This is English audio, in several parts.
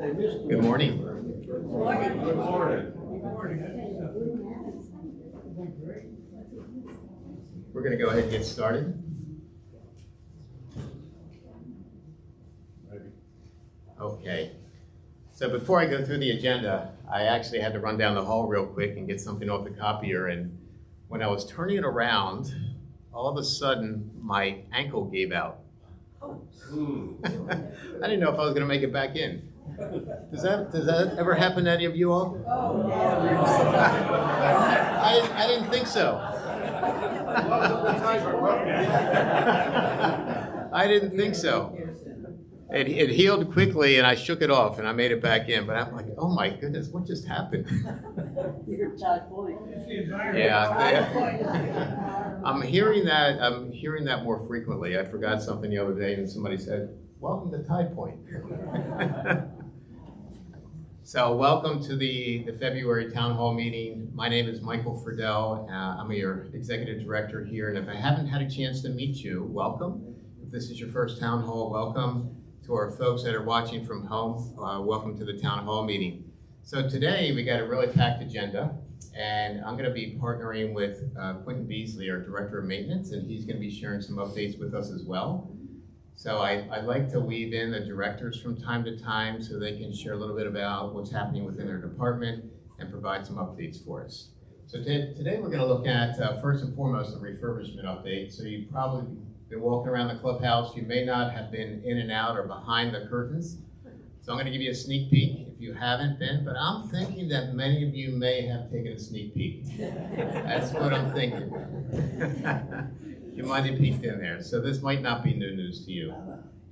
Good morning. Good morning. We're going to go ahead and get started. Okay. So before I go through the agenda, I actually had to run down the hall real quick and get something off the copier. And when I was turning it around, all of a sudden my ankle gave out. I didn't know if I was going to make it back in. Does that ever happen to any of you all? I didn't think so. I didn't think so. It healed quickly, and I shook it off, and I made it back in. But I'm like, oh my goodness, what just happened? Yeah, I'm hearing that more frequently. I forgot something the other day, and somebody said, "Welcome to Tide Point." So, welcome to the February Town Hall meeting. My name is Michael Friedel. I'm your executive director here, and if I haven't had a chance to meet you, welcome. If this is your first Town Hall, welcome. To our folks that are watching from home, welcome to the Town Hall meeting. So today we got a really packed agenda, and I'm going to be partnering with Quentin Beasley, our Director of Maintenance, and he's going to be sharing some updates with us as well. So I'd like to weave in the directors from time to time so they can share a little bit about what's happening within their department and provide some updates for us. So today we're going to look at, first and foremost, the refurbishment update. So you've probably been walking around the clubhouse. You may not have been in and out or behind the curtains. So I'm going to give you a sneak peek if you haven't been, but I'm thinking that many of you may have taken a sneak peek. That's what I'm thinking. You might have peeked in there. So this might not be new news to you.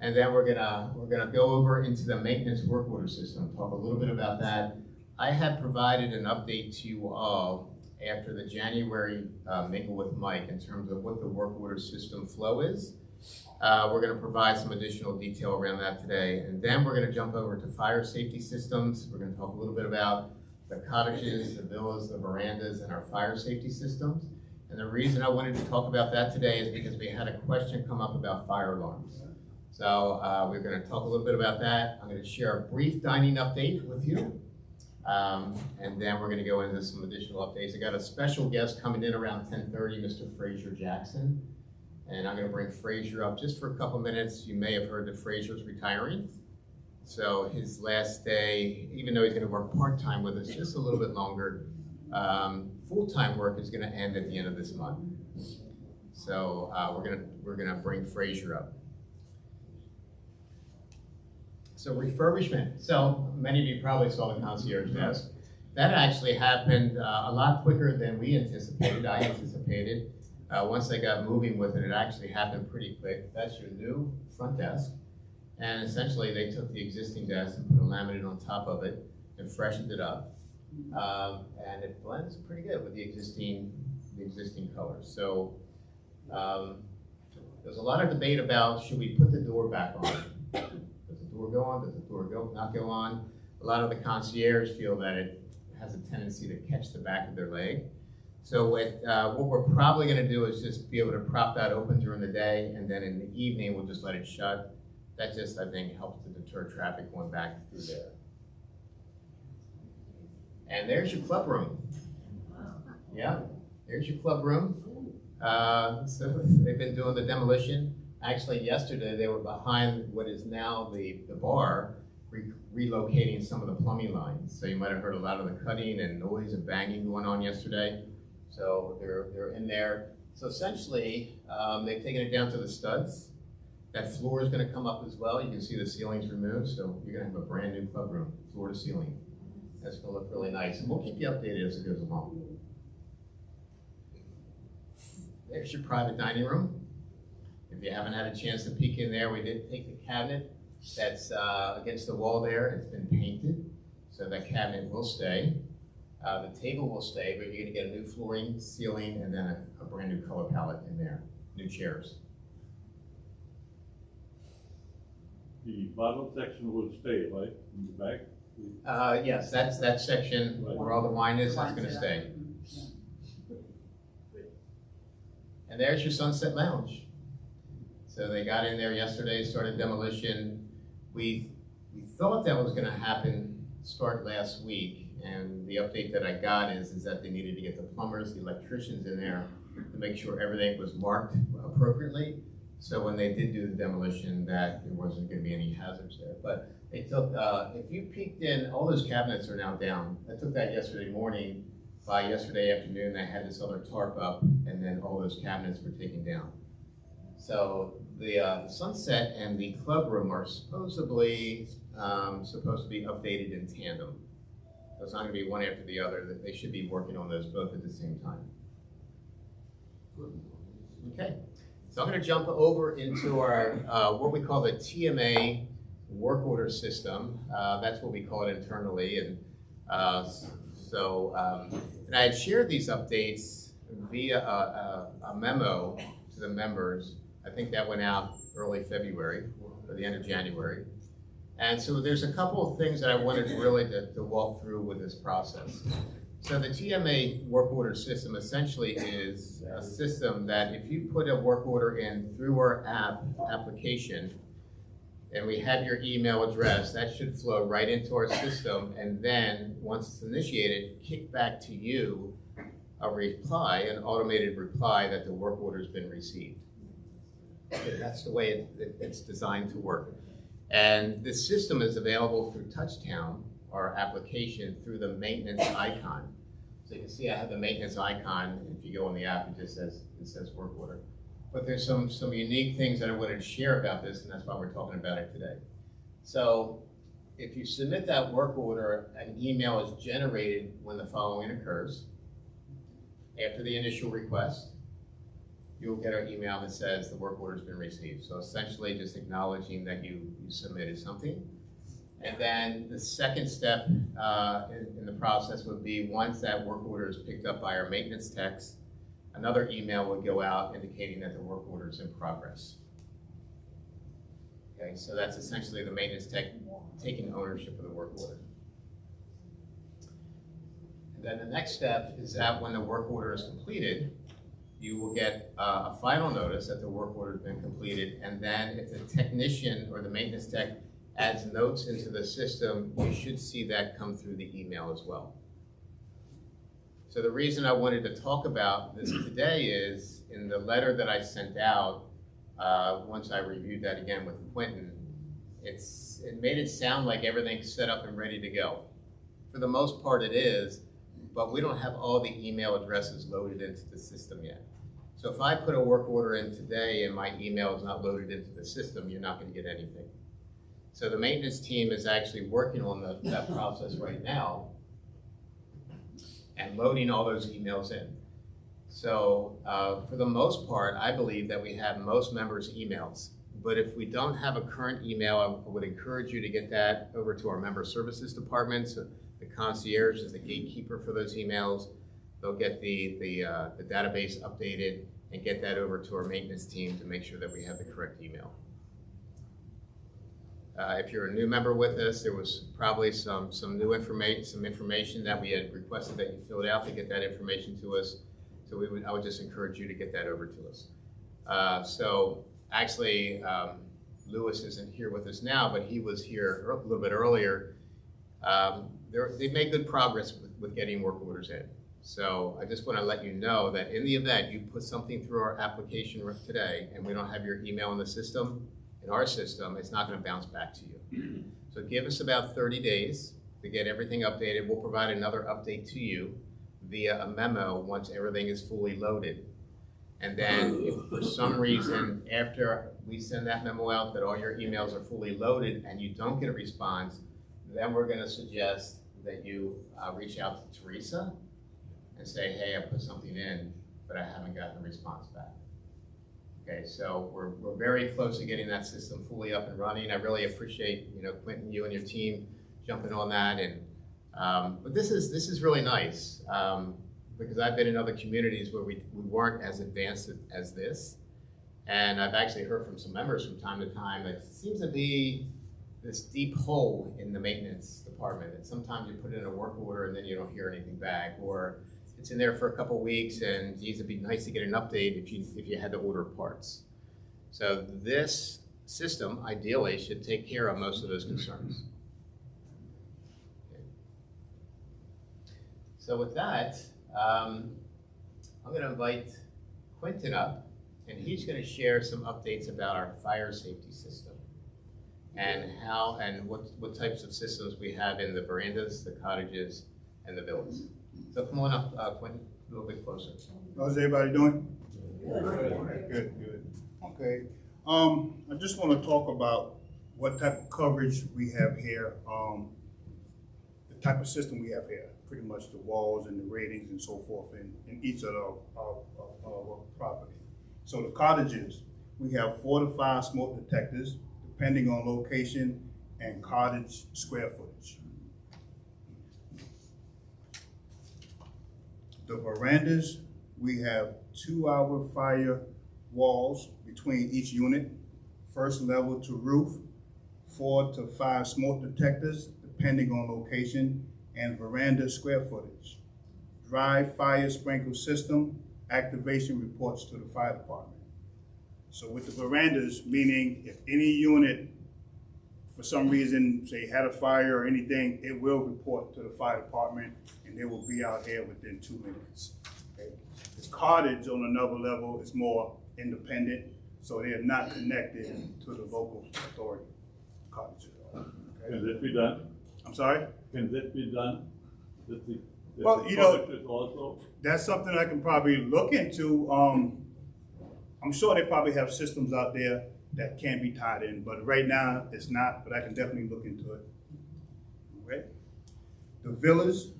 And then we're gonna go over into the maintenance work order system, talk a little bit about that. I had provided an update to you all after the January meeting with Mike in terms of what the work order system flow is. We're going to provide some additional detail around that today. And then we're going to jump over to fire safety systems. We're going to talk a little bit about the cottages, the villas, the verandas, and our fire safety systems. And the reason I wanted to talk about that today is because we had a question come up about fire alarms. So we're going to talk a little bit about that. I'm going to share a brief dining update with you. And then we're going to go into some additional updates. I got a special guest coming in around 10:30, Mr. Fraser Jackson. And I'm going to bring Fraser up just for a couple minutes. You may have heard that Fraser's retiring. So his last day, even though he's going to work part-time with us just a little bit longer, full-time work is going to end at the end of this month. So we're going to bring Fraser up. So refurbishment. So many of you probably saw the concierge desk. That actually happened a lot quicker than we anticipated. I anticipated. Once they got moving with it, it actually happened pretty quick. That's your new front desk. And essentially they took the existing desk and put a laminate on top of it and freshened it up. And it blends pretty good with the existing colors. So there's a lot of debate about, should we put the door back on? Does the door go on? Does the door not go on? A lot of the concierge feel that it has a tendency to catch the back of their leg. So what we're probably going to do is just be able to prop that open during the day, and then in the evening we'll just let it shut. That just, I think, helps to deter traffic going back through there. And there's your club room. Yeah, there's your club room. So they've been doing the demolition. Actually, yesterday they were behind what is now the bar, relocating some of the plumbing lines. So you might have heard a lot of the cutting and noise and banging going on yesterday. So they're in there. So essentially, they've taken it down to the studs. That floor is going to come up as well. You can see the ceilings removed. So you're going to have a brand new club room, floor to ceiling. That's going to look really nice. And we'll keep you updated as it goes along. There's your private dining room. If you haven't had a chance to peek in there, we did take the cabinet that's against the wall there. It's been painted, so that cabinet will stay. The table will stay, but you're going to get a new flooring, ceiling, and then a brand new color palette in there, new chairs. The bottom section will stay, right, in the back? Yes, that's that section where all the wine is, that's going to stay. And there's your Sunset Lounge. So they got in there yesterday, started demolition. We thought that was gonna happen, start last week, and the update that I got is that they needed to get the plumbers, the electricians in there to make sure everything was marked appropriately. So when they did do the demolition, that there wasn't gonna be any hazards there. But they took, if you peeked in, all those cabinets are now down. I took that yesterday morning. By yesterday afternoon, they had this other tarp up, and then all those cabinets were taken down. So the Sunset and the club room are supposedly supposed to be updated in tandem. So it's not gonna be one after the other, that they should be working on those both at the same time. Okay, so I'm gonna jump over into our, what we call the TMA work order system. That's what we call it internally. And and I had shared these updates via a memo to the members. I think that went out early February or the end of January. And so there's a couple of things that I wanted to walk through with this process. So the TMA work order system essentially is a system that if you put a work order in through our application, and we have your email address, that should flow right into our system, and then once it's initiated, kick back to you a reply, an automated reply that the work order's been received. That's the way it's designed to work. And this system is available through Touchtown, our application, through the maintenance icon. So you can see I have the maintenance icon. If you go on the app, it says work order. But there's some unique things that I wanted to share about this, and that's why we're talking about it today. So if you submit that work order, an email is generated when the following occurs. After the initial request, you'll get an email that says the work order's been received. So essentially just acknowledging that you submitted something. And then the second step in the process would be once that work order is picked up by our maintenance techs, another email would go out indicating that the work order is in progress. Okay, so that's essentially the maintenance tech taking ownership of the work order. And then the next step is that when the work order is completed, you will get a final notice that the work order has been completed, and then if the technician or the maintenance tech adds notes into the system, you should see that come through the email as well. So the reason I wanted to talk about this today is in the letter that I sent out, once I reviewed that again with Quentin, it made it sound like everything's set up and ready to go. For the most part it is, but we don't have all the email addresses loaded into the system yet. So if I put a work order in today and my email is not loaded into the system, you're not going to get anything. So the maintenance team is actually working on that process right now and loading all those emails in. So for the most part, I believe that we have most members' emails. But if we don't have a current email, I would encourage you to get that over to our member services department. So the concierge is the gatekeeper for those emails. They'll get the database updated and get that over to our maintenance team to make sure that we have the correct email. If you're a new member with us, there was probably some new information that we had requested that you filled out to get that information to us. So I would just encourage you to get that over to us. So actually, Lewis isn't here with us now, but he was here a little bit earlier. They've made good progress with getting work orders in. So I just want to let you know that in the event you put something through our application today and we don't have your email in the system, in our system, it's not going to bounce back to you. So give us about 30 days to get everything updated. We'll provide another update to you via a memo once everything is fully loaded. And then if for some reason after we send that memo out that all your emails are fully loaded and you don't get a response, then we're going to suggest that you reach out to Teresa and say, hey, I put something in, but I haven't gotten a response back. Okay, so we're very close to getting that system fully up and running. I really appreciate, Quentin, you and your team jumping on that. And but this is really nice because I've been in other communities where we weren't as advanced as this, and I've actually heard from some members from time to time that it seems to be this deep hole in the maintenance department. And sometimes you put in a work order and then you don't hear anything back, or it's in there for a couple of weeks and geez, it'd be nice to get an update if you had to order parts. So this system ideally should take care of most of those concerns. So with that, I'm going to invite Quentin up, and he's going to share some updates about our fire safety system and how and what types of systems we have in the verandas, the cottages, and the villas. So come on up, Quentin, a little bit closer. How's everybody doing? Good. Okay. I just want to talk about what type of coverage we have here, the type of system we have here, pretty much the walls and the ratings and so forth in each of our property. So the cottages, we have 4 to 5 smoke detectors, depending on location and cottage square footage. The verandas, we have 2-hour fire walls between each unit, first level to roof, 4 to 5 smoke detectors, depending on location and veranda square footage. Dry fire sprinkler system, activation reports to the fire department. So with the verandas, meaning if any unit for some reason, say had a fire or anything, it will report to the fire department and they will be out here within 2 minutes. Okay? This cottage on another level is more independent, so they are not connected to the local authority cottages. Okay? Can this be done? I'm sorry? Can this be done? Well, you know, Also? that's something I can probably look into. I'm sure they probably have systems out there that can be tied in, but right now it's not, but I can definitely look into it. Okay. The villas,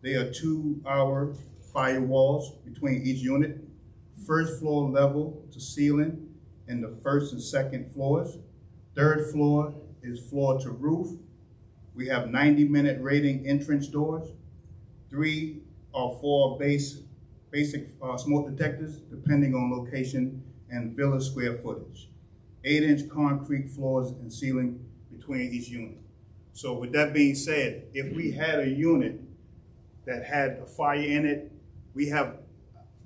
they are 2-hour firewalls between each unit, first floor level to ceiling in the first and second floors. Third floor is floor to roof. We have 90-minute rating entrance doors, 3 or 4 basic smoke detectors, depending on location and villa square footage. 8-inch concrete floors and ceiling between each unit. So with that being said, if we had a unit that had a fire in it, we have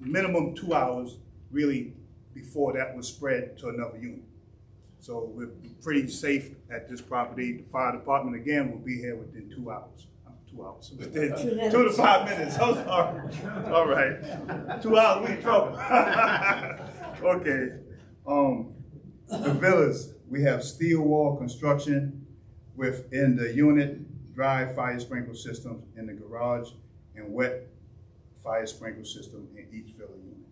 minimum 2 hours really before that was spread to another unit. So we're pretty safe at this property. The fire department, again, will be here within 2 hours. 2 hours, within 2 to 5 minutes, I'm sorry. All right, 2 hours, we in trouble. Okay, the villas, we have steel wall construction within the unit, dry fire sprinkler systems in the garage, and wet fire sprinkler system in each villa unit.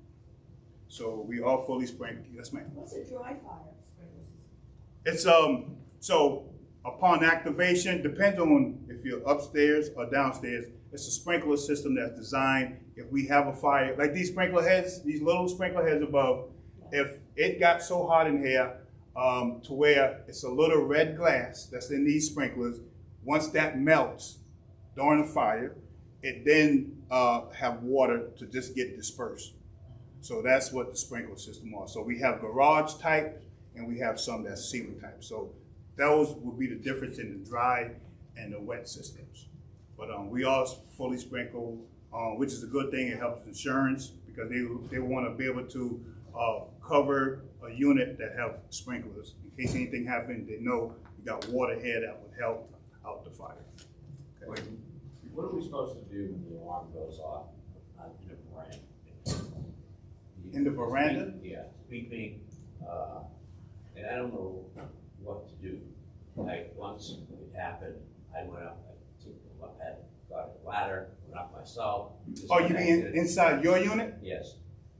So we are fully sprinkled. Yes, ma'am. What's a dry fire sprinkler system? It's so upon activation, depends on if you're upstairs or downstairs. It's a sprinkler system that's designed if we have a fire, like these sprinkler heads, these little sprinkler heads above. If it got so hot in here to where it's a little red glass that's in these sprinklers, once that melts during a fire, it then have water to just get dispersed. So that's what the sprinkler system are. So we have garage type and we have some that's ceiling type. So those will be the difference in the dry and the wet systems. But we are fully sprinkled, which is a good thing. It helps insurance because they want to be able to cover a unit that have sprinklers. In case anything happened, they know you got water here that would help out the fire. Okay. What are we supposed to do when the alarm goes off in the veranda? In the veranda? Yeah, sweeping, and I don't know what to do. Like, once it happened, I went up, got a ladder, went up myself. Oh, you mean inside your unit? Yes.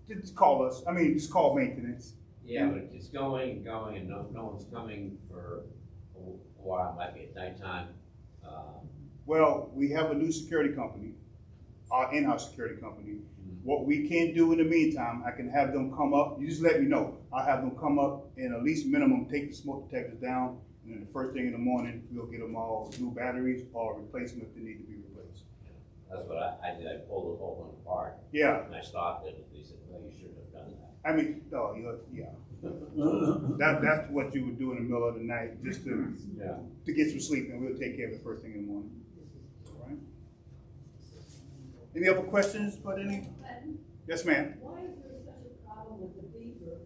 Just call us. I mean, just call maintenance. Yeah, but it's going and going, and no one's coming for a while, might be at nighttime. Well, we have a new security company, our in-house security company. What we can do in the meantime, I can have them come up. You just let me know. I'll have them come up and at least minimum take the smoke detectors down. And then the first thing in the morning, we'll get them all new batteries or replace them if they need to be replaced. That's what I did. I pulled the whole one apart. Yeah. And I stopped it, and they said, well, you shouldn't have done that. I mean, oh, yeah. That's what you would do in the middle of the night, just to get some sleep, and we'll take care of it first thing in the morning. All right. Any other questions for any? Yes, ma'am. Why is there such a problem with the beeper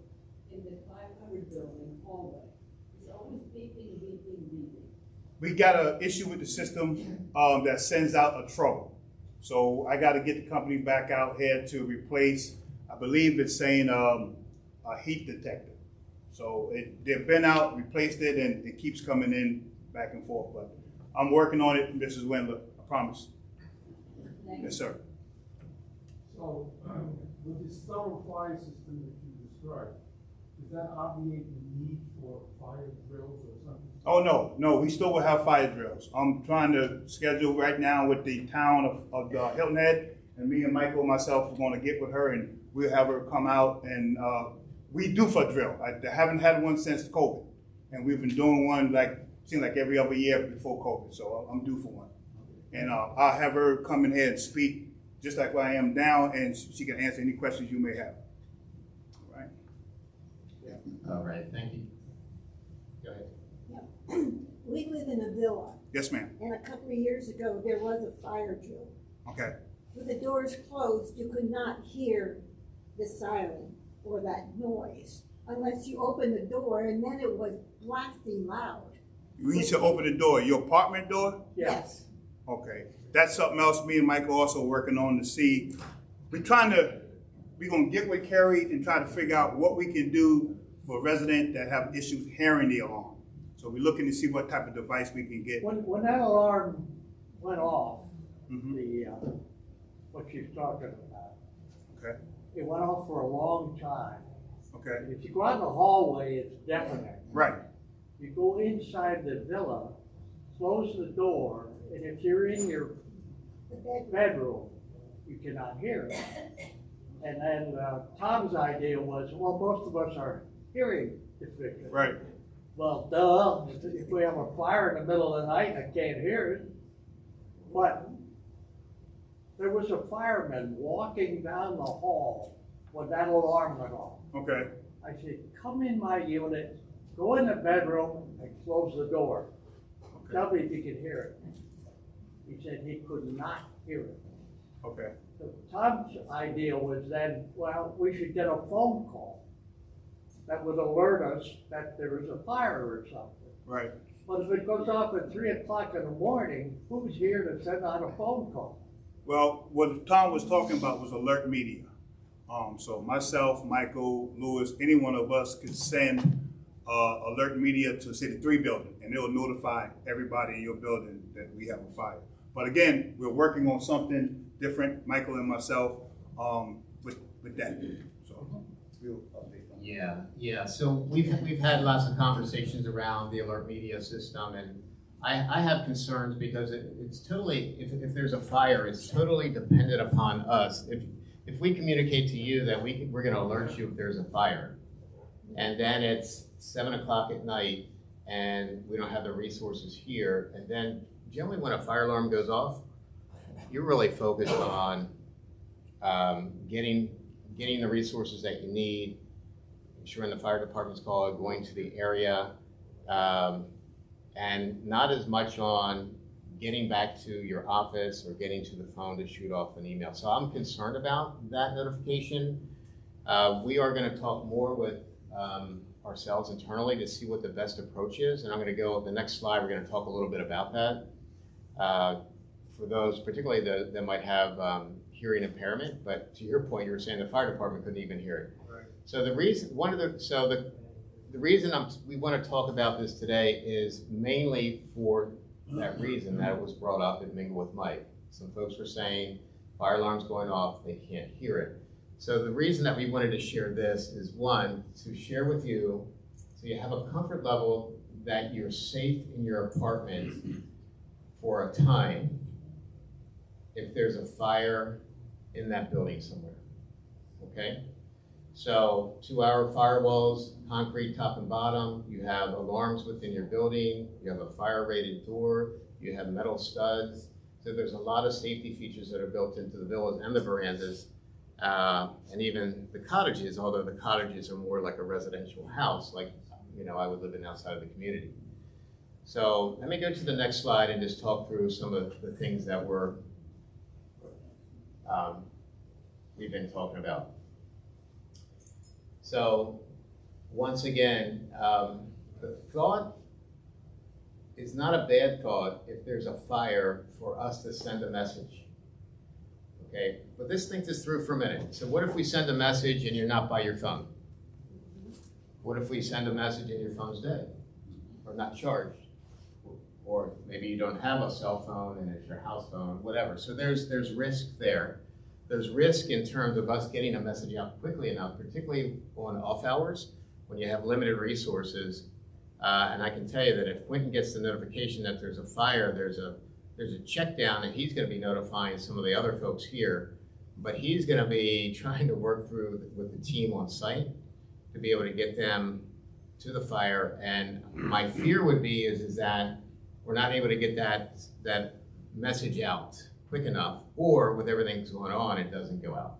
in the 500 building hallway? It's always beeping. We got an issue with the system that sends out a trouble. So I gotta get the company back out here to replace, I believe it's saying, a heat detector. So they've been out, replaced it, and it keeps coming in back and forth, but I'm working on it, Mrs. Wendler, I promise. Yes, sir. So, with this thorough fire system that you described, does that obviate the need for fire drills or something? Oh, no, we still will have fire drills. I'm trying to schedule right now with the town of Hilton Head, and me and Michael and myself are gonna get with her, and we'll have her come out, and we do for drill. I haven't had one since COVID, and we've been doing one seems like every other year before COVID, so I'm due for one. And I'll have her come in here and speak just like I am now, and she can answer any questions you may have. All right? All right, thank you. Go ahead. We live in a villa, Yes, ma'am. and a couple of years ago, there was a fire drill. Okay. With the doors closed, you could not hear the siren or that noise unless you opened the door, and then it was blasting loud. You need to open the door. Your apartment door? Yes. Okay. That's something else me and Michael also working on to see. We're gonna get with Carrie and try to figure out what we can do for residents that have issues hearing the alarm. So we're looking to see what type of device we can get. When that alarm went off, Mhm. what she's talking about, Okay. it went off for a long time. Okay. And if you go out in the hallway, it's deafening. Right. You go inside the villa, close the door, and if you're in your The bedroom. bedroom, you cannot hear it. And then Tom's idea was, well, most of us are hearing deficient. Right. Well, duh, if we have a fire in the middle of the night, I can't hear it. But there was a fireman walking down the hall when that alarm went off. Okay. I said, come in my unit, go in the bedroom and close the door. Tell me if you can hear it. He said he could not hear it. Okay. So Tom's idea was then, well, we should get a phone call that would alert us that there was a fire or something. Right. But if it goes off at 3 o'clock in the morning, who's here to send out a phone call? Well, what Tom was talking about was alert media. So myself, Michael, Lewis, any one of us could send alert media to City 3 building, and it'll notify everybody in your building that we have a fire. But again, we're working on something different, Michael and myself, with that. So we'll update on that. Yeah. So we've had lots of conversations around the alert media system, and I have concerns because it's totally, if there's a fire, it's totally dependent upon us. If we communicate to you that we're going to alert you if there's a fire, and then it's 7 o'clock at night and we don't have the resources here, and then generally when a fire alarm goes off, you're really focused on getting the resources that you need, ensuring the fire department's call, going to the area, and not as much on getting back to your office or getting to the phone to shoot off an email. So I'm concerned about that notification. We are going to talk more with ourselves internally to see what the best approach is. And I'm going to go, the next slide, we're going to talk a little bit about that. For those particularly that might have hearing impairment, but to your point, you were saying the fire department couldn't even hear it. Right. So the reason, the reason we want to talk about this today is mainly for that reason that it was brought up at Mingle with Mike. Some folks were saying fire alarm's going off, they can't hear it. So the reason that we wanted to share this is, one, to share with you so you have a comfort level that you're safe in your apartment for a time if there's a fire in that building somewhere, okay? So 2-hour firewalls, concrete top and bottom, you have alarms within your building, you have a fire rated door, you have metal studs. So there's a lot of safety features that are built into the villas and the verandas, and even the cottages, although the cottages are more like a residential house, like, you know, I would live in outside of the community. So let me go to the next slide and just talk through some of the things that we've been talking about. So once again, the thought is not a bad thought if there's a fire for us to send a message. Okay, but let's think this through for a minute. So what if we send a message and you're not by your phone? What if we send a message and your phone's dead or not charged? Or maybe you don't have a cell phone and it's your house phone, whatever. So there's risk there. There's risk in terms of us getting a message out quickly enough, particularly on off hours when you have limited resources. And I can tell you that if Quentin gets the notification that there's a fire, there's a check down, and he's going to be notifying some of the other folks here, but he's going to be trying to work through with the team on site to be able to get them to the fire. And my fear would be is that we're not able to get that message out quick enough, or with everything that's going on, it doesn't go out.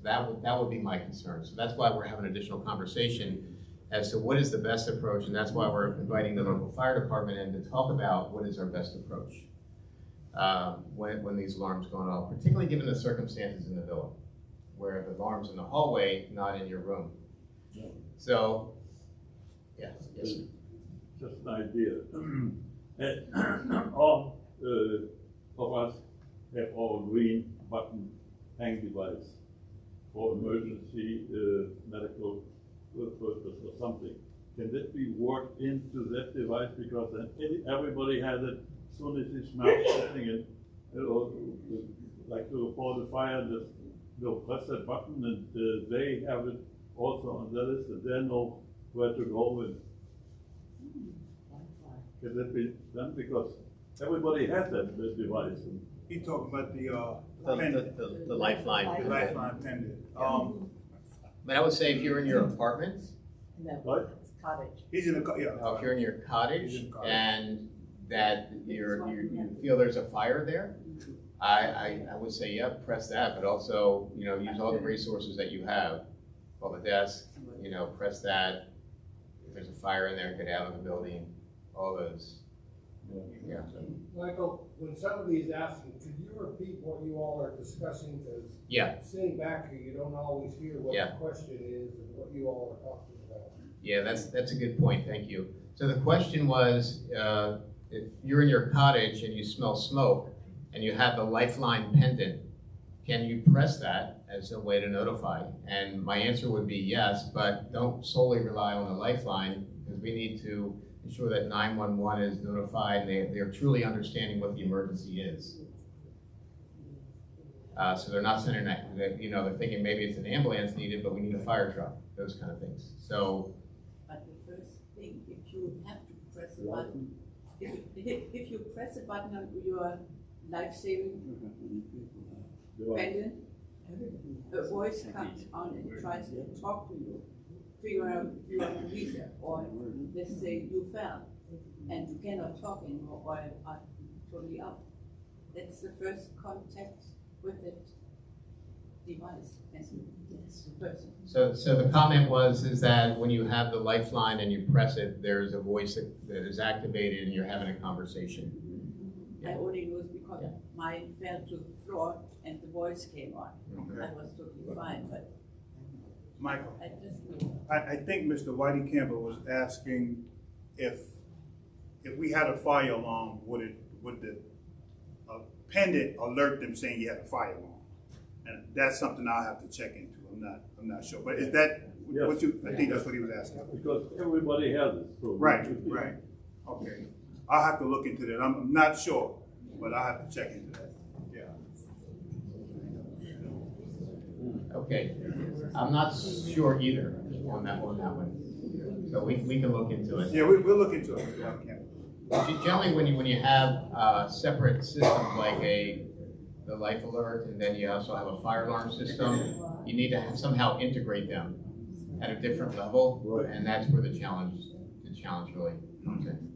So that would be my concern. So that's why we're having additional conversation as to what is the best approach, and that's why we're inviting the local fire department in to talk about what is our best approach when these alarms going off, particularly given the circumstances in the building, where the alarm's in the hallway, not in your room. Yeah. So, yes. Just an idea. All of us have our green button hang device for emergency medical purpose or something. Can that be worked into that device? Because then everybody has it as soon as they smell something and, like to report a fire, they'll press that button and they have it also on their list and they know where to go and can that be done? Because everybody has that device. He talked about the The lifeline. the lifeline pendant. But I would say if you're in your apartment, What? He's in the, yeah. if you're in your cottage He's in the cottage. and that you feel there's a fire there, I would say, yeah, press that, but also, use all the resources that you have. Call the desk, press that. If there's a fire in there, get out of the building, all those. Yeah. Michael, when somebody's asking, could you repeat what you all are discussing? Because Yeah. sitting back here, you don't always hear what Yeah. the question is and what you all are talking about. Yeah, that's a good point, thank you. So the question was, if you're in your cottage and you smell smoke and you have the lifeline pendant, can you press that as a way to notify? And my answer would be yes, but don't solely rely on the lifeline, because we need to ensure that 911 is notified and they're truly understanding what the emergency is. So they're not sending that, they're thinking maybe it's an ambulance needed, but we need a fire truck, those kind of things. So, But the first thing, if you have to press a button, if you press a button on your life-saving pendant, a voice comes on and tries to talk to you, figure out if you are a user, or let's say you fell and you cannot talk anymore or are totally out. That's the first contact with the device as a person. So the comment is that when you have the lifeline and you press it, there's a voice that is activated and you're having a conversation. I only know because Yeah. mine fell to the floor and the voice came on. Okay. That was totally fine, but Michael, I just know. I think Mr. Whitey Campbell was asking if we had a fire alarm, would the pendant alert them saying you had a fire alarm? And that's something I'll have to check into. I'm not sure. But is that what you? I think that's what he was asking. Because everybody has it. So Right. Okay. I'll have to look into that. I'm not sure, but I'll have to check into that. Yeah. Okay, I'm not sure either on that one. So we can look into it. Yeah, we'll look into it. Mr. Whitey Campbell. Generally, when you have separate systems like the life alert, and then you also have a fire alarm system, you need to somehow integrate them at a different level, Right. and that's where the challenge really comes in.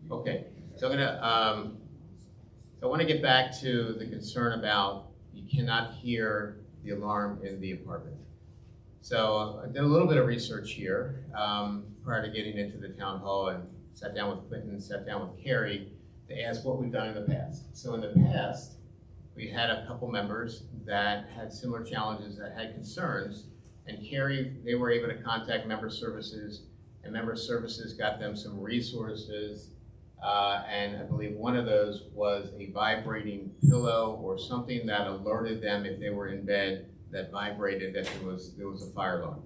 Okay, so I want to get back to the concern about you cannot hear the alarm in the apartment. So I did a little bit of research here prior to getting into the town hall, and sat down with Quentin, sat down with Carrie to ask what we've done in the past. So in the past, we had a couple members that had similar challenges, that had concerns, and Carrie, they were able to contact member services, and member services got them some resources And I believe one of those was a vibrating pillow or something that alerted them if they were in bed that vibrated that there was a fire alarm.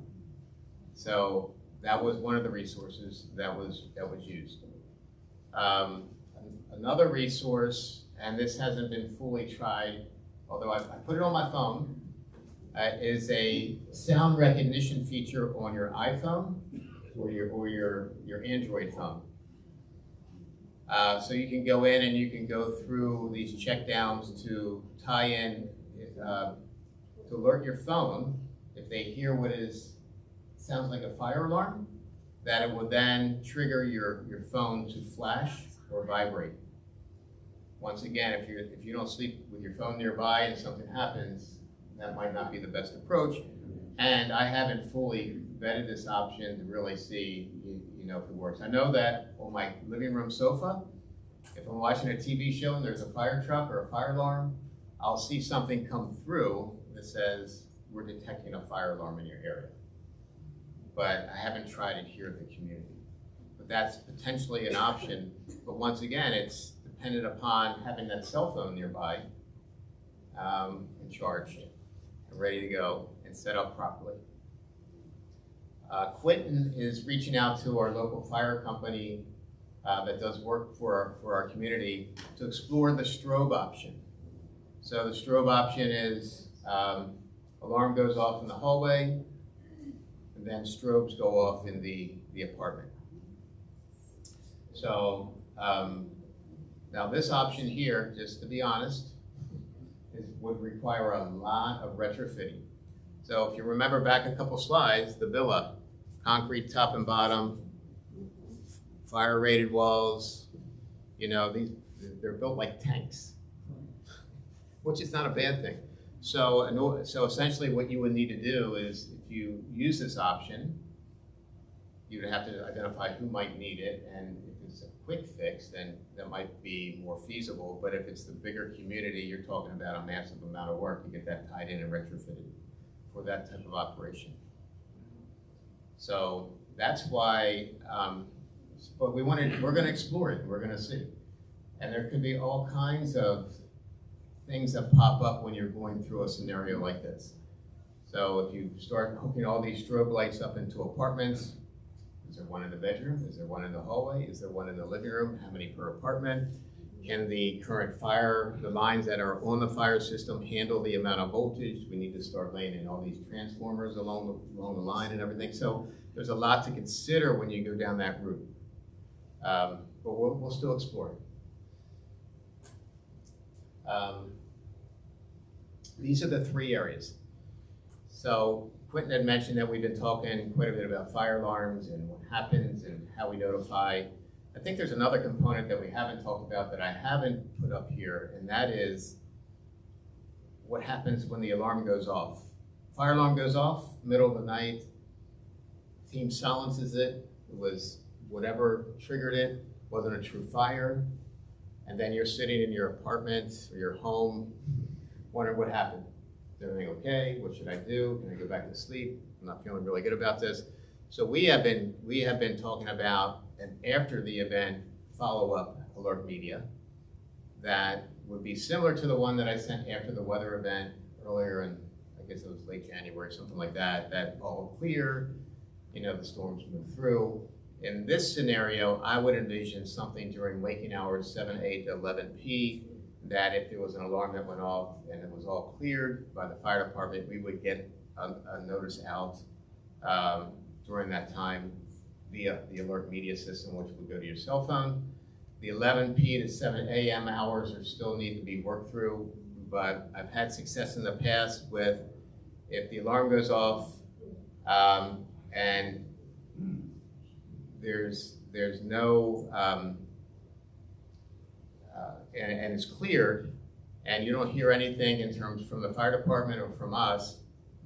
So that was one of the resources that was used. Another resource, and this hasn't been fully tried, although I put it on my phone, is a sound recognition feature on your iPhone or your Android phone. So you can go in and you can go through these checkdowns to tie in, to alert your phone if they hear what sounds like a fire alarm, that it will then trigger your phone to flash or vibrate. Once again, if you don't sleep with your phone nearby and something happens, that might not be the best approach. And I haven't fully vetted this option to really see, if it works. I know that on my living room sofa, if I'm watching a TV show and there's a fire truck or a fire alarm, I'll see something come through that says, we're detecting a fire alarm in your area. But I haven't tried it here at the community. But that's potentially an option. But once again, it's dependent upon having that cell phone nearby and charged and ready to go and set up properly. Quinton is reaching out to our local fire company that does work for our community to explore the strobe option. So the strobe option is alarm goes off in the hallway, and then strobes go off in the apartment. So now this option here, just to be honest, would require a lot of retrofitting. So if you remember back a couple slides, the villa, concrete top and bottom, fire rated walls, they're built like tanks, which is not a bad thing. So essentially what you would need to do is, if you use this option, you would have to identify who might need it, and if it's a quick fix, then that might be more feasible. But if it's the bigger community, you're talking about a massive amount of work to get that tied in and retrofitted for that type of operation. So that's why, but we're going to explore it, we're going to see. And there could be all kinds of things that pop up when you're going through a scenario like this. So if you start hooking all these strobe lights up into apartments, is there one in the bedroom? Is there one in the hallway? Is there one in the living room? How many per apartment? Can the current the lines that are on the fire system handle the amount of voltage? We need to start laying in all these transformers along the line and everything. So there's a lot to consider when you go down that route. But we'll still explore it. These are the three areas. So Quinton had mentioned that we've been talking quite a bit about fire alarms and what happens and how we notify. I think there's another component that we haven't talked about that I haven't put up here, and that is what happens when the alarm goes off. Fire alarm goes off, middle of the night, team silences it. It was whatever triggered it, wasn't a true fire, and then you're sitting in your apartment or your home wondering what happened. Is everything okay? What should I do? Can I go back to sleep? I'm not feeling really good about this. So we have been talking about an after the event follow-up alert media that would be similar to the one that I sent after the weather event earlier in, I guess it was late January, something like that, that all clear, the storms moved through. In this scenario, I would envision something during waking hours, 7, 8 to 11 p, that if there was an alarm that went off and it was all cleared by the fire department, we would get a notice out during that time via the alert media system, which would go to your cell phone. The 11 p to 7 a.m. hours still need to be worked through, but I've had success in the past with if the alarm goes off and there's no and it's cleared, and you don't hear anything in terms from the fire department or from us,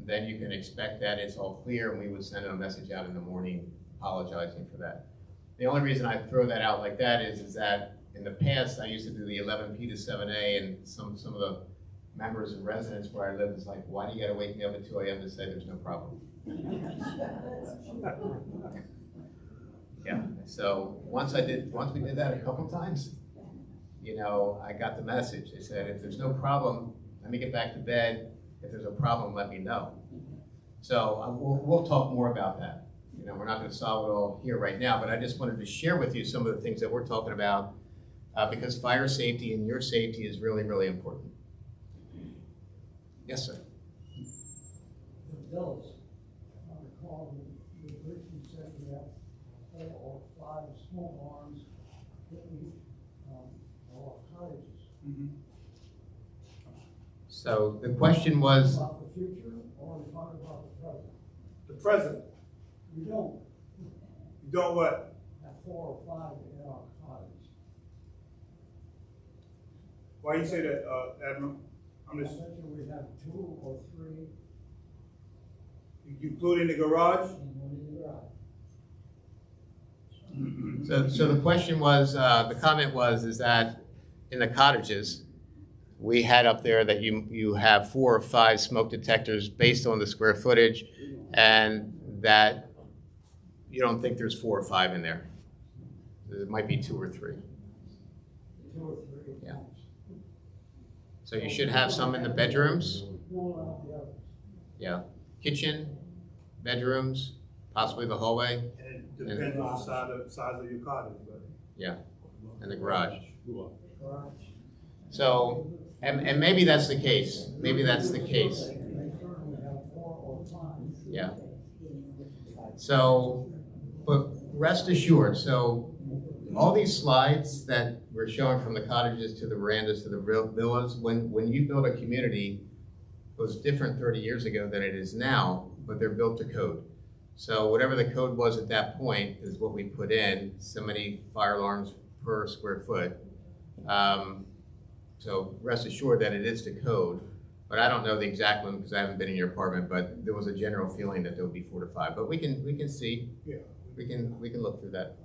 then you can expect that it's all clear, and we would send a message out in the morning apologizing for that. The only reason I throw that out like that is that in the past I used to do the 11 p to 7 a, and some of the members and residents where I live is like, why do you got to wake me up at 2 a.m. to say there's no problem? Yeah, so once we did that a couple times, you know, I got the message. They said, if there's no problem, let me get back to bed. If there's a problem, let me know. So we'll talk more about that. You know, we're not gonna solve it all here right now, but I just wanted to share with you some of the things that we're talking about because fire safety and your safety is really, really important. Yes, sir. The villas, if I recall, the originally said we have 4 or 5 smoke alarms in all cottages. So the question was, About the future, or are we talking about the present? The present, We don't you don't what? have 4 or 5 in our cottage. Why you say that, Admiral? I'm I just, bet you we have 2 or 3 you including the garage? in one in the garage. so the question was, the comment was, is that in the cottages, we had up there that you have 4 or 5 smoke detectors based on the square footage, and that you don't think there's 4 or 5 in there. There might be 2 or 3. 2 or 3. Yeah. So you should have some in the bedrooms, One out the others. yeah, kitchen, bedrooms, possibly the hallway, And it depends on the size of your cottage, but. yeah, and the garage. Sure. Garage. So, and maybe that's the case. Maybe that's the case. They certainly have 4 or 5. Yeah. So, but rest assured, so all these slides that we're showing from the cottages to the verandas to the villas, when you build a community, it was different 30 years ago than it is now, but they're built to code. So whatever the code was at that point is what we put in, so many fire alarms per square foot. So rest assured that it is to code, but I don't know the exact one because I haven't been in your apartment, but there was a general feeling that there would be 4 to 5, but we can see, Yeah. we can look through that.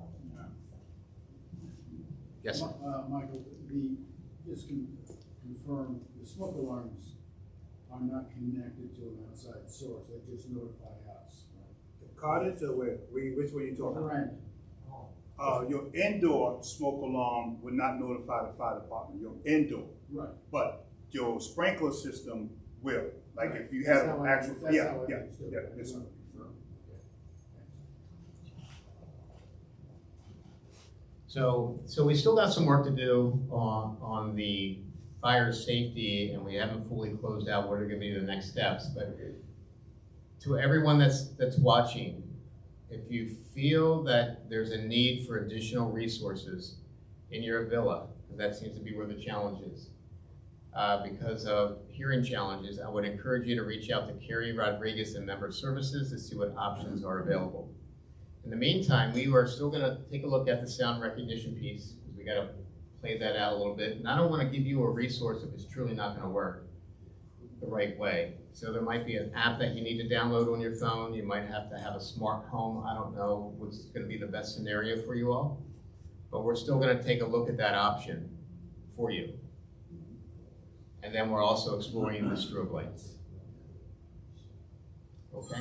Yes, sir. Michael, just confirm, the smoke alarms are not connected to an outside source, they just notify us. The cottage or where? Which way you talking? Right. Your indoor smoke alarm would not notify the fire department, your indoor, Right. but your sprinkler system will. Like if you have an actual, yeah, yes, sir. So we still got some work to do on the fire safety, and we haven't fully closed out what are gonna be the next steps, but to everyone that's watching, if you feel that there's a need for additional resources in your villa, because that seems to be where the challenge is, because of hearing challenges, I would encourage you to reach out to Carrie Rodriguez and Member Services to see what options are available. In the meantime, we are still gonna take a look at the sound recognition piece, because we gotta play that out a little bit. And I don't wanna give you a resource if it's truly not gonna work the right way. So there might be an app that you need to download on your phone. You might have to have a smart home. I don't know what's gonna be the best scenario for you all. But we're still gonna take a look at that option for you. And then we're also exploring the strobe lights. Okay?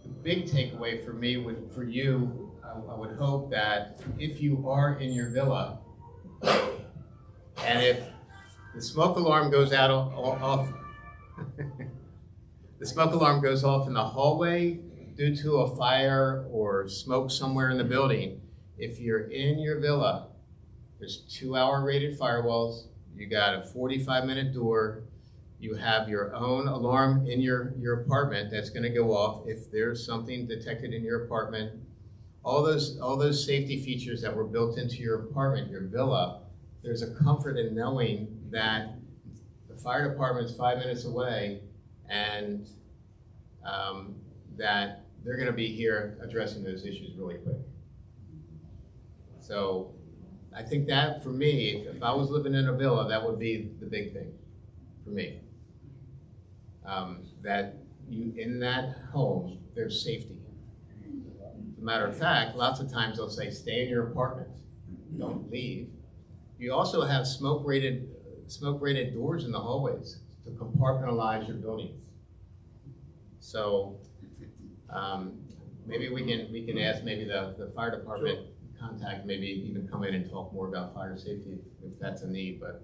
The big takeaway for me for you, I would hope that if you are in your villa, and if the smoke alarm goes out off, the smoke alarm goes off in the hallway due to a fire or smoke somewhere in the building, if you're in your villa, there's 2-hour rated firewalls, you got a 45-minute door, you have your own alarm in your apartment that's gonna go off if there's something detected in your apartment. All those safety features that were built into your apartment, your villa, there's a comfort in knowing that the fire department is 5 minutes away and that they're gonna be here addressing those issues really quick. So I think that for me, if I was living in a villa, that would be the big thing for me. That you, in that home, there's safety. As a matter of fact, lots of times they'll say, stay in your apartment, don't leave. You also have smoke rated doors in the hallways to compartmentalize your buildings. So maybe we can ask maybe the fire department contact, maybe even come in and talk more about fire safety if that's a need, but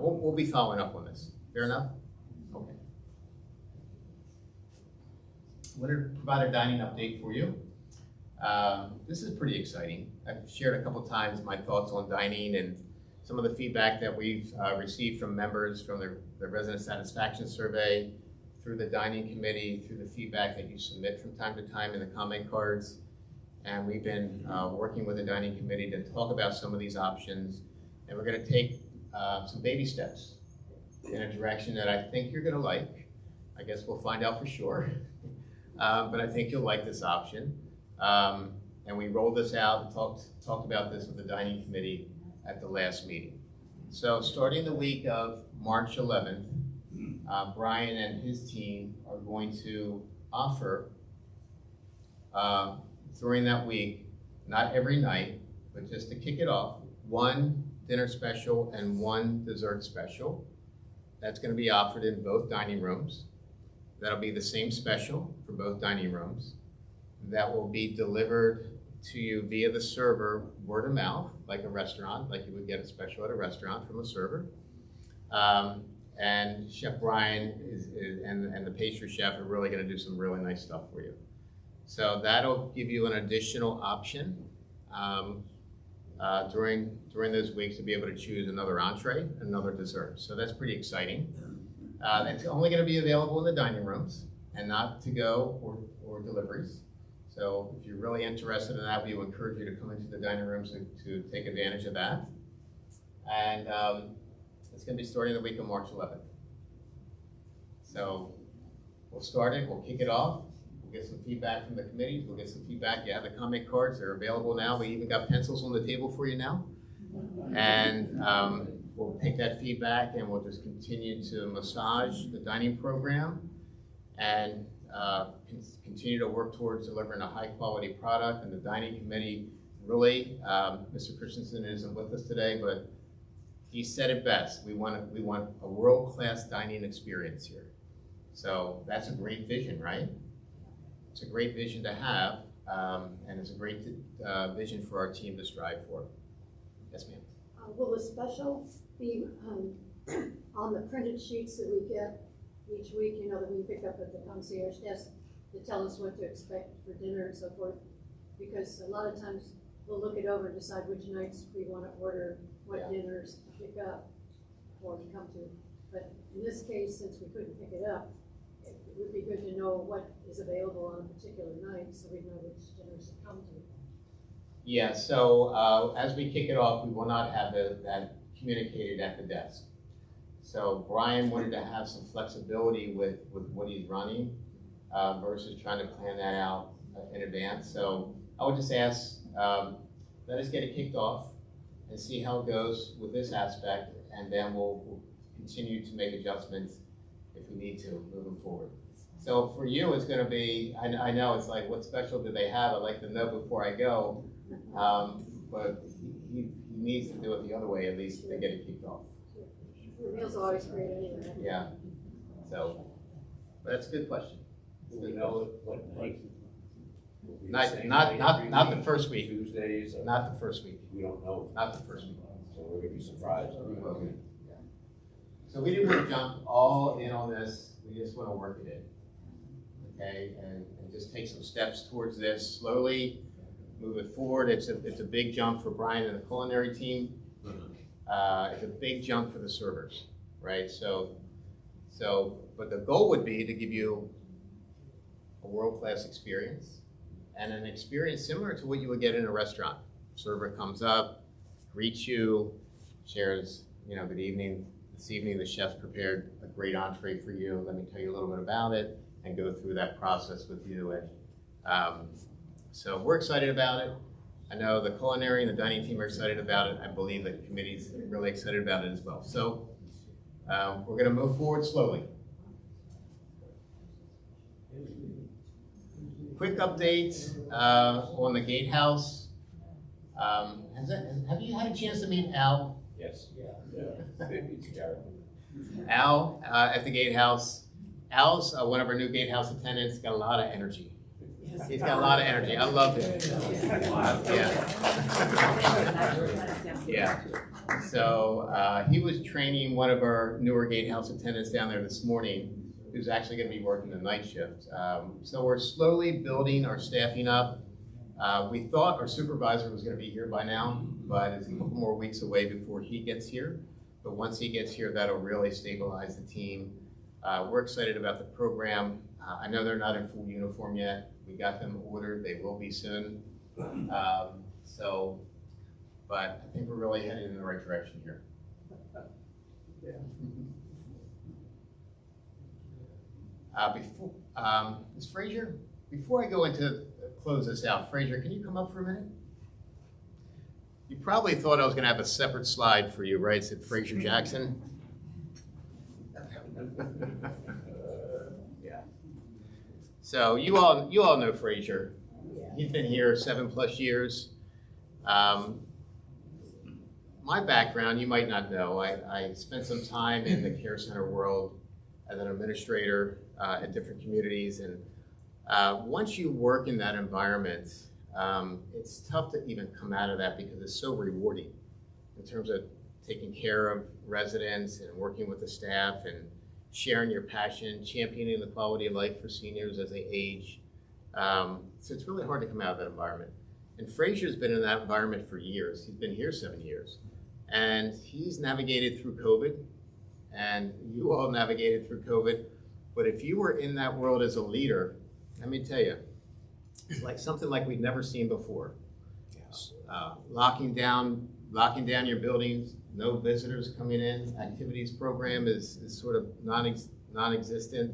we'll be following up on this. Fair enough? Okay. Want to provide a dining update for you. This is pretty exciting. I've shared a couple times my thoughts on dining and some of the feedback that we've received from members from the resident satisfaction survey, through the dining committee, through the feedback that you submit from time to time in the comment cards. And we've been working with the dining committee to talk about some of these options. And we're gonna take some baby steps in a direction that I think you're gonna like. I guess we'll find out for sure. But I think you'll like this option. And we rolled this out and talked about this with the dining committee at the last meeting. So starting the week of March 11th, Brian and his team are going to offer during that week, not every night, but just to kick it off, one dinner special and one dessert special. That's going to be offered in both dining rooms. That'll be the same special for both dining rooms. That will be delivered to you via the server, word of mouth, like a restaurant, like you would get a special at a restaurant from a server. And Chef Brian and the pastry chef are really gonna do some really nice stuff for you. So that'll give you an additional option during those weeks to be able to choose another entree, another dessert. So that's pretty exciting. It's only gonna be available in the dining rooms and not to go or deliveries. So if you're really interested in that, we would encourage you to come into the dining rooms to take advantage of that. And it's gonna be starting the week of March 11th. So we'll start it, we'll kick it off. We'll get some feedback from the committees, we'll get some feedback. You have the comment cards, they're available now. We even got pencils on the table for you now. And we'll take that feedback and we'll just continue to massage the dining program and continue to work towards delivering a high quality product. And the dining committee really, Mr. Christensen isn't with us today, but he said it best. We want a world-class dining experience here. So that's a great vision, right? It's a great vision to have, and it's a great vision for our team to strive for. Yes, ma'am. Will the special be on the printed sheets that we get each week, you know, that we pick up at the concierge desk to tell us what to expect for dinner and so forth? Because a lot of times we'll look it over and decide which nights we want to order, what dinners to pick up or to come to. But in this case, since we couldn't pick it up, it would be good to know what is available on a particular night so we know which dinners to come to. Yeah, so as we kick it off, we will not have that communicated at the desk. So Brian wanted to have some flexibility with what he's running versus trying to plan that out in advance. So I would just ask, let us get it kicked off and see how it goes with this aspect, and then we'll continue to make adjustments if we need to moving forward. So for you, it's going to be, I know it's like, what special do they have? I'd like to know before I go, but he needs to do it the other way at least to get it kicked off. The meals are always great anyway. Yeah, so, but that's a good question. Do we know what night? Not the first week. Tuesdays? Or Not the first week, we don't know. not the first week. So we're gonna be surprised. We will be. So we didn't want to jump all in on this, we just want to work it in. Okay, and just take some steps towards this, slowly move it forward. It's a big jump for Brian and the culinary team. It's a big jump for the servers, right? So, but the goal would be to give you a world-class experience and an experience similar to what you would get in a restaurant. Server comes up, greets you, shares, good evening. This evening, the chef's prepared a great entree for you. Let me tell you a little bit about it and go through that process with you. And so we're excited about it. I know the culinary and the dining team are excited about it. I believe the committee's really excited about it as well. So we're going to move forward slowly. Quick update on the Gatehouse. Have you had a chance to meet Al? Yes. Al at the Gatehouse. Al's one of our new Gatehouse attendants, got a lot of energy. He's got a lot of energy. I love him. Yeah. Yeah. So he was training one of our newer gatehouse attendants down there this morning, who's actually going to be working the night shift. So we're slowly building our staffing up. We thought our supervisor was going to be here by now, but it's a couple more weeks away before he gets here. But once he gets here, that'll really stabilize the team. We're excited about the program. I know they're not in full uniform yet. We got them ordered. They will be soon. But I think we're really headed in the right direction here. Ms. Frazier, before I go into close this out, Frazier, can you come up for a minute? You probably thought I was going to have a separate slide for you, right? It said Frazier Jackson. Yeah. So you all know Frazier. He's been here 7+ years. My background, you might not know. I spent some time in the care center world as an administrator at different communities, and once you work in that environment, it's tough to even come out of that because it's so rewarding in terms of taking care of residents and working with the staff and sharing your passion, championing the quality of life for seniors as they age. So it's really hard to come out of that environment. And Frazier's been in that environment for years. He's been here 7 years. And he's navigated through COVID, and you all navigated through COVID. But if you were in that world as a leader, let me tell you, it's like something like we've never seen before. Yes. Locking down your buildings, no visitors coming in. Activities program is sort of non-existent.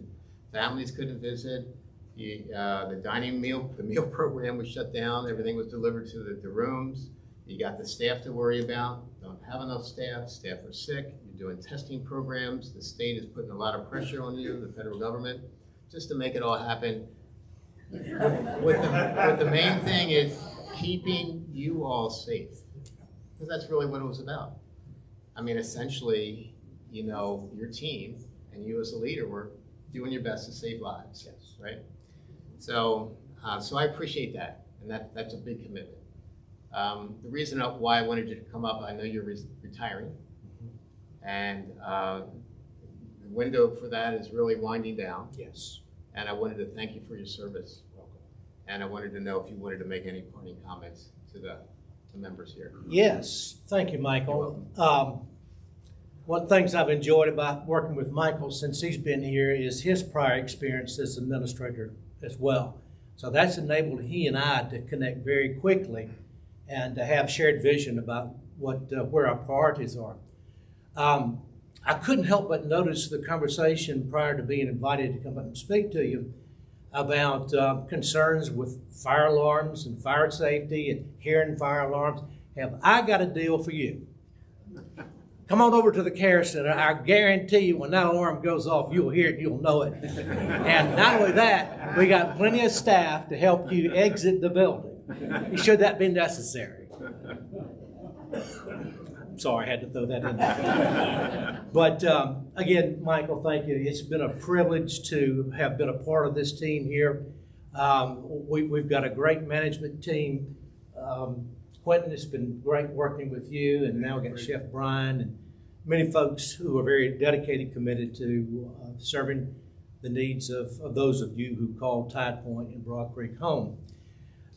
Families couldn't visit. The meal program was shut down. Everything was delivered to the rooms. You got the staff to worry about. Don't have enough staff. Staff are sick. You're doing testing programs. The state is putting a lot of pressure on you, the federal government, just to make it all happen. What the main thing is keeping you all safe, because that's really what it was about. I mean, essentially, your team and you as a leader were doing your best to save lives. Yes. Right. So I appreciate that, and that's a big commitment. The reason why I wanted you to come up, I know you're retiring, and the window for that is really winding down. Yes. And I wanted to thank you for your service. Welcome. And I wanted to know if you wanted to make any parting comments to the members here. Yes, thank you, Michael. One of the things I've enjoyed about working with Michael since he's been here is his prior experience as administrator as well. So that's enabled he and I to connect very quickly and to have shared vision about where our priorities are. I couldn't help but notice the conversation prior to being invited to come up and speak to you about concerns with fire alarms and fire safety and hearing fire alarms. Have I got a deal for you? Come on over to the care center. I guarantee you when that alarm goes off, you'll hear it, you'll know it. And not only that, we got plenty of staff to help you exit the building, should that be necessary. Sorry, I had to throw that in there. But again, Michael, thank you. It's been a privilege to have been a part of this team here. We've got a great management team. Quentin, it's been great working with you, and now we've got Chef Brian and many folks who are very dedicated, committed to serving the needs of those of you who call Tide Point and Broad Creek home.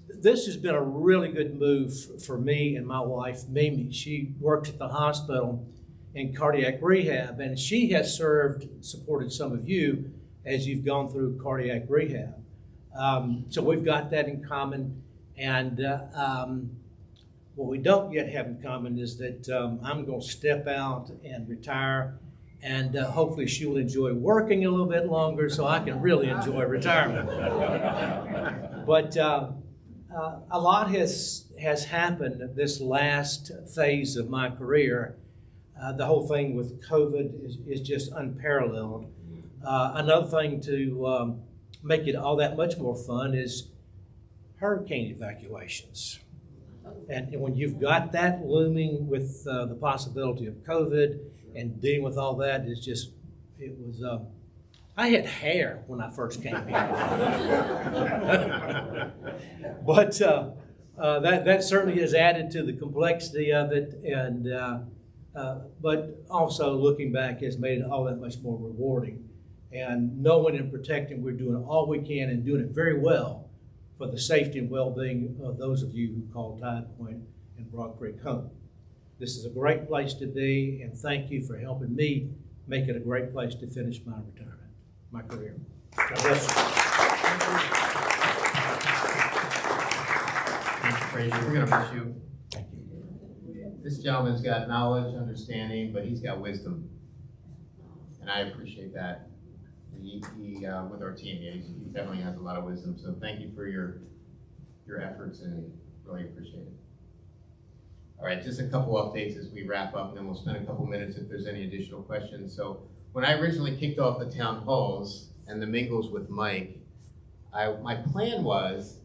This has been a really good move for me and my wife, Mimi. She works at the hospital in cardiac rehab, and she has supported some of you as you've gone through cardiac rehab. So we've got that in common, and what we don't yet have in common is that I'm going to step out and retire, and hopefully she'll enjoy working a little bit longer so I can really enjoy retirement. But a lot has happened this last phase of my career. The whole thing with COVID is just unparalleled. Another thing to make it all that much more fun is hurricane evacuations. And when you've got that looming with the possibility of COVID and dealing with all that, it was I had hair when I first came here. But that certainly has added to the complexity of it, and but also looking back has made it all that much more rewarding. And knowing and protecting, we're doing all we can and doing it very well for the safety and well-being of those of you who call Tide Point and Broad Creek home. This is a great place to be, and thank you for helping me make it a great place to finish my retirement, my career. God bless you. Mr. Frazier, we're gonna miss you. This gentleman's got knowledge, understanding, but he's got wisdom. And I appreciate that. He with our team, he definitely has a lot of wisdom. So thank you for your efforts, and really appreciate it. All right, just a couple updates as we wrap up, and then we'll spend a couple minutes if there's any additional questions. So when I originally kicked off the town halls and the mingles with Mike, my plan was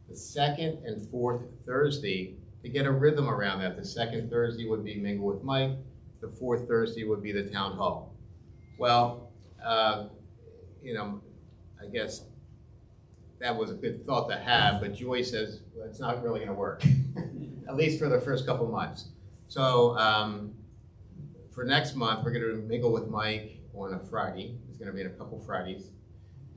the second and fourth Thursday to get a rhythm around that. The second Thursday would be mingle with Mike. The fourth Thursday would be the town hall. Well, I guess that was a good thought to have, but Joy says, well, it's not really gonna work, at least for the first couple months. So for next month, we're gonna mingle with Mike on a Friday. It's gonna be in a couple Fridays.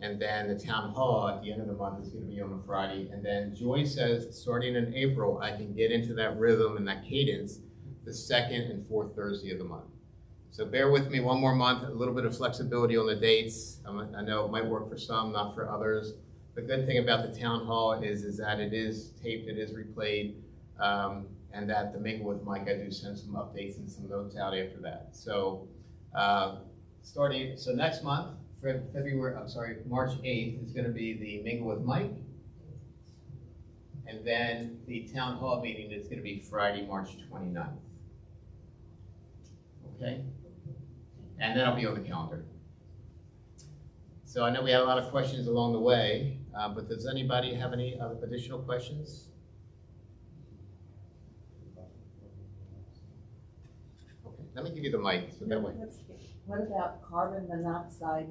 And then the town hall at the end of the month is gonna be on a Friday. And then Joy says, starting in April, I can get into that rhythm and that cadence the second and fourth Thursday of the month. So bear with me one more month, a little bit of flexibility on the dates. I know it might work for some, not for others. The good thing about the town hall is that it is taped, it is replayed, and that the mingle with Mike, I do send some updates and some notes out after that. So so next month, March 8th is gonna be the mingle with Mike. And then the town hall meeting is gonna be Friday, March 29th. Okay? And that'll be on the calendar. So I know we had a lot of questions along the way, but does anybody have any additional questions? Okay, let me give you the mic so that way. What about carbon monoxide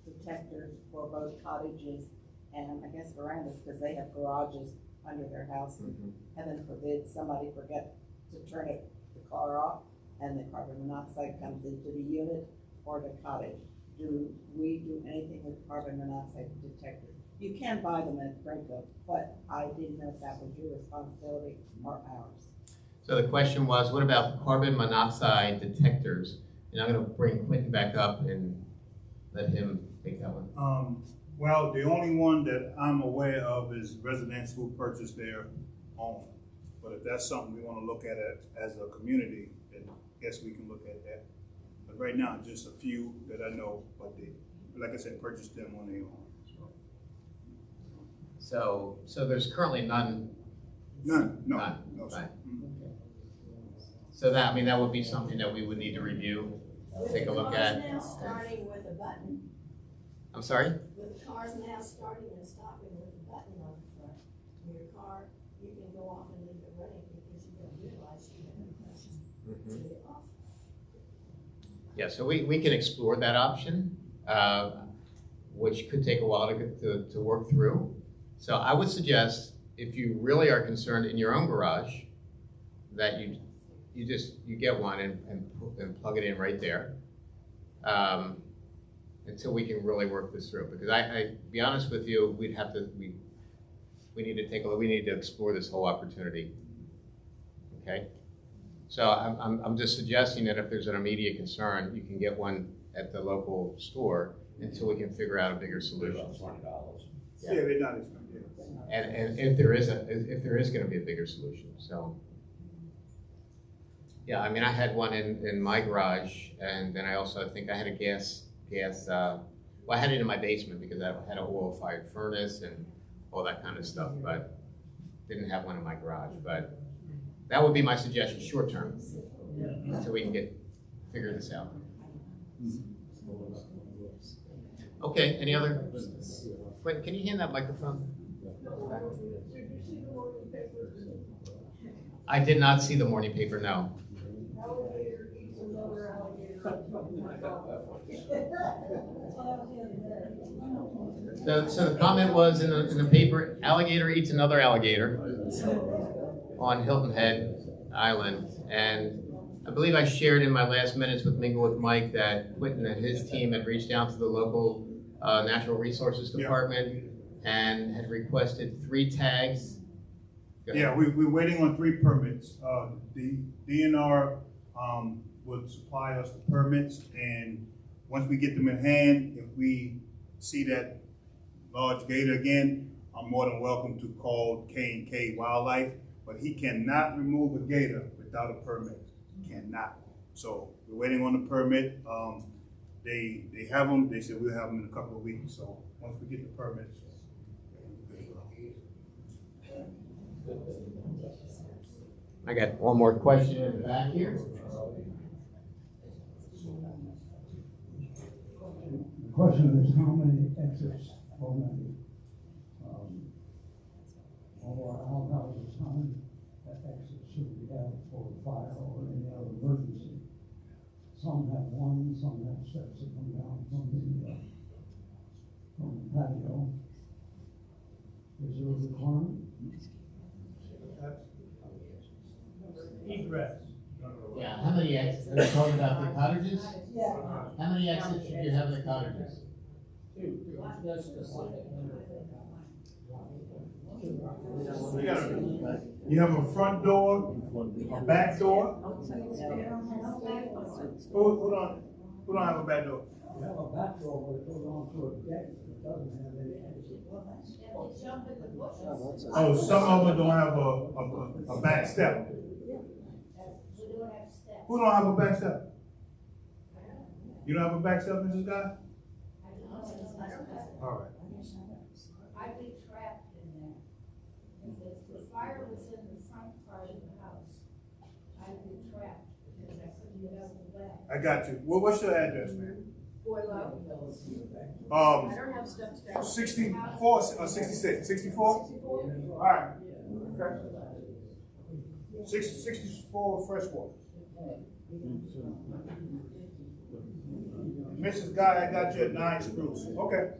detectors for both cottages and I guess verandas, because they have garages under their house? Mhm. Heaven forbid somebody forget to turn the car off and the carbon monoxide comes into the unit or the cottage. Do we do anything with carbon monoxide detectors? You can buy them at Brinko, but I didn't know if that was your responsibility or ours. So the question was, what about carbon monoxide detectors? And I'm gonna bring Quentin back up and let him take that one. Well, the only one that I'm aware of is residents who purchase their own. But if that's something we wanna look at it as a community, then I guess we can look at that. But right now, just a few that I know, but they, like I said, purchase them on their own. So there's currently none. None, no, None, no, sir. right. So that, I mean, that would be something that we would need to review, take a look at. With cars now starting with a button, I'm sorry? with cars now starting and stopping with a button on the front of your car, you can go off and leave it running because you don't realize you haven't pressed it off. Yeah, so we can explore that option, which could take a while to work through. So I would suggest, if you really are concerned in your own garage, that you get one and plug it in right there, until we can really work this through. Because I be honest with you, we need to take a look, we need to explore this whole opportunity. Okay? So I'm just suggesting that if there's an immediate concern, you can get one at the local store until we can figure out a bigger solution. $20. Yeah, they're not expensive. And if there is gonna be a bigger solution, so. Yeah, I mean, I had one in my garage, and then I also think I had a gas, well, I had it in my basement because I had an oil-fired furnace and all that kind of stuff, but didn't have one in my garage, but that would be my suggestion, short term, until we can figure this out. Okay, any other? Quentin, can you hand that microphone? I did not see the morning paper, no. another alligator on top of my So the comment was in the paper, alligator eats another alligator on Hilton Head Island. And I believe I shared in my last minutes with Mingle with Mike that Quentin and his team had reached out to the local Natural Resources Yeah. Department and had requested 3 tags. Go ahead. Yeah, we're waiting on 3 permits. The DNR would supply us the permits, and once we get them in hand, if we see that large gator again, I'm more than welcome to call K&K Wildlife, but he cannot remove a gator without a permit. Cannot. So we're waiting on the permit. They have them. They said we'll have them in a couple of weeks. So once we get the permits. I got one more question in the back here. The question is how many exits from all our outhouses, how many exits should we have for fire or any other emergency? Some have 1, some have steps that come down from the patio. Is there a requirement? Egress. Yeah, how many exits? Are you talking about the cottages? Yeah. How many exits should you have in the cottages? You have a front door, a back door. Who don't have a back door? We have a back door, but it goes onto a deck that doesn't have any exit. Oh, some of them don't have a back step. Who don't have a back step? You don't have a back step, Mrs. Guy? All right. I'd be trapped in there. If the fire was in the front part of the house, I'd be trapped because I couldn't get out the back. I got you. What's your address, man? Boiler. Um, I don't have steps down. 64 or 66? 64? All right. Okay. 64 Freshwater. Mrs. Guy, I got you at 9 Spruce. Okay.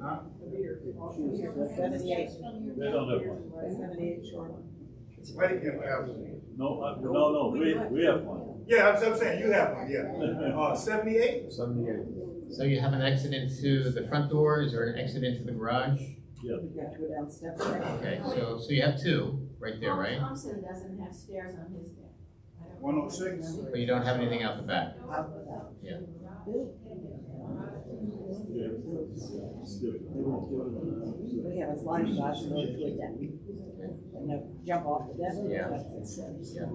Huh? 78. They don't have one. 78 short. Ready? Yeah, No, we have one. yeah, I'm saying you have one, yeah. 78? So you have an exit into the front doors or an exit into the garage? Yeah. We got to go down steps. Okay, so you have 2 right there, right? Thompson doesn't have stairs on his deck. 106? But you don't have anything out the back? Yeah. We have a sliding glass and go to a deck. And they'll jump off the deck. Yeah. That's it. Yeah.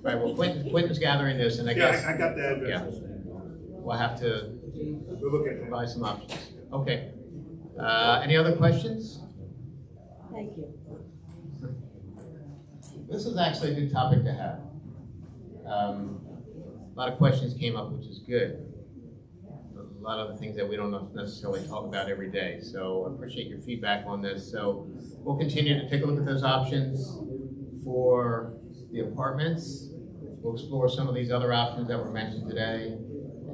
Right, well, Quentin's gathering this, and I guess Yeah, I got the address. we'll have to We'll look at that. provide some options. Okay. Any other questions? Thank you. This is actually a good topic to have. A lot of questions came up, which is good. A lot of the things that we don't necessarily talk about every day. So I appreciate your feedback on this. So we'll continue to take a look at those options for the apartments. We'll explore some of these other options that were mentioned today,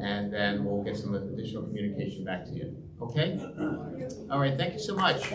and then we'll get some additional communication back to you. Okay? All right, thank you so much.